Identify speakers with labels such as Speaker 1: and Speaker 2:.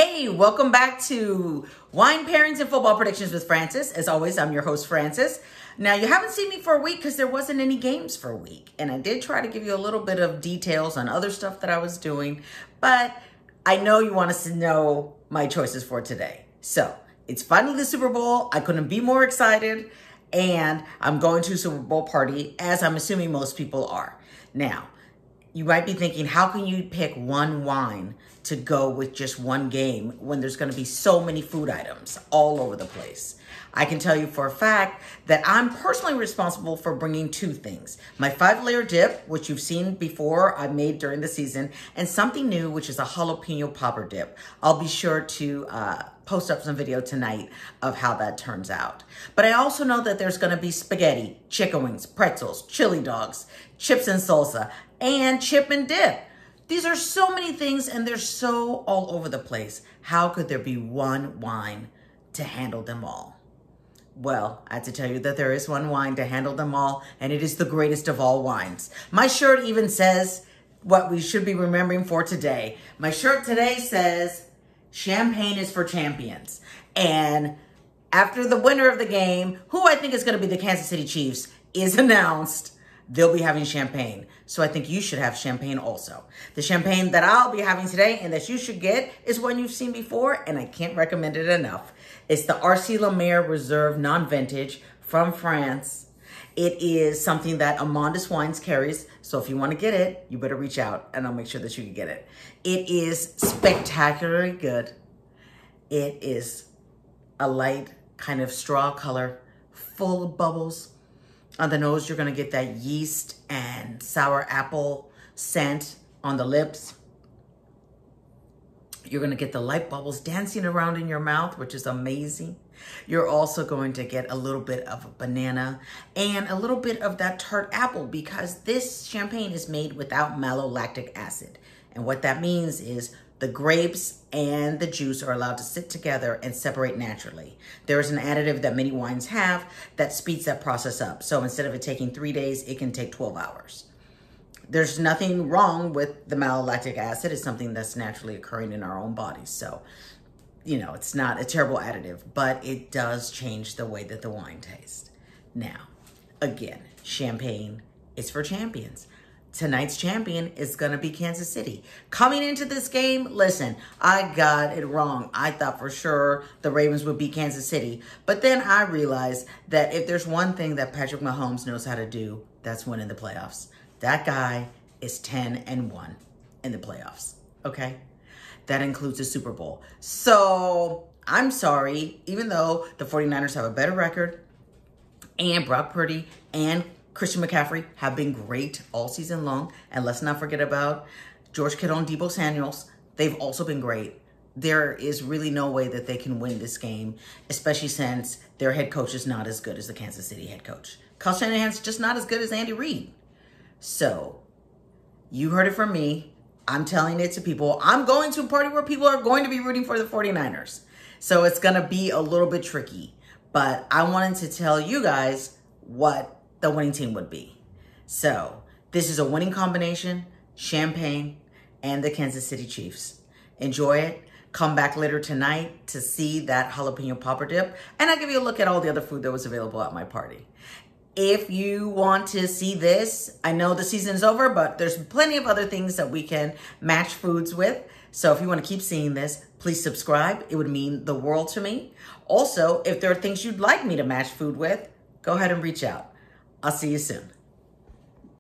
Speaker 1: Hey, welcome back to Wine Pairings and Football Predictions with Francis. As always, I'm your host, Francis. Now, you haven't seen me for a week because there wasn't any games for a week. And I did try to give you a little bit of details on other stuff that I was doing. But I know you want us to know my choices for today. So, it's finally the Super Bowl. I couldn't be more excited. And I'm going to a Super Bowl party, as I'm assuming most people are. Now, you might be thinking, how can you pick one wine to go with just one game when there's going to be so many food items all over the place? I can tell you for a fact that I'm personally responsible for bringing two things. My 5-layer dip, which you've seen before, I made during the season, and something new, which is a jalapeno popper dip. I'll be sure to post up some video tonight of how that turns out. But I also know that there's going to be spaghetti, chicken wings, pretzels, chili dogs, chips and salsa, and chip and dip. These are so many things and they're so all over the place. How could there be one wine to handle them all? Well, I have to tell you that there is one wine to handle them all, and it is the greatest of all wines. My shirt even says what we should be remembering for today. My shirt today says, champagne is for champions. And after the winner of the game, who I think is going to be the Kansas City Chiefs, is announced, they'll be having champagne. So I think you should have champagne also. The champagne that I'll be having today and that you should get is one you've seen before, and I can't recommend it enough. It's the Lemaire Reserve Non-Vintage from France. It is something that Amandus Wines carries. So if you want to get it, you better reach out and I'll make sure that you can get it. It is spectacularly good. It is a light kind of straw color, full of bubbles. On the nose, you're going to get that yeast and sour apple scent on the lips. You're going to get the light bubbles dancing around in your mouth, which is amazing. You're also going to get a little bit of a banana and a little bit of that tart apple because this champagne is made without malolactic acid. And what that means is the grapes and the juice are allowed to sit together and separate naturally. There is an additive that many wines have that speeds that process up. So instead of it taking 3 days, it can take 12 hours. There's nothing wrong with the malolactic acid. It's something that's naturally occurring in our own bodies. So, you know, it's not a terrible additive, but it does change the way that the wine tastes. Now, again, champagne is for champions. Tonight's champion is going to be Kansas City. Coming into this game, listen, I got it wrong. I thought for sure the Ravens would beat Kansas City. But then I realized that if there's one thing that Patrick Mahomes knows how to do, that's win in the playoffs. That guy is 10-1 in the playoffs, okay? That includes the Super Bowl. So I'm sorry, even though the 49ers have a better record and Brock Purdy and Christian McCaffrey have been great all season long. And let's not forget about George Kittle and Deebo Samuels. They've also been great. There is really no way that they can win this game, especially since their head coach is not as good as the Kansas City head coach. Kyle Shanahan's just not as good as Andy Reid. So, you heard it from me. I'm telling it to people. I'm going to a party where people are going to be rooting for the 49ers. So, it's going to be a little bit tricky. But I wanted to tell you guys what the winning team would be. So, this is a winning combination, champagne, and the Kansas City Chiefs. Enjoy it. Come back later tonight to see that jalapeno popper dip. And I'll give you a look at all the other food that was available at my party. If you want to see this, I know the season's over, but there's plenty of other things that we can match foods with. So if you want to keep seeing this, please subscribe. It would mean the world to me. Also, if there are things you'd like me to match food with, go ahead and reach out. I'll see you soon.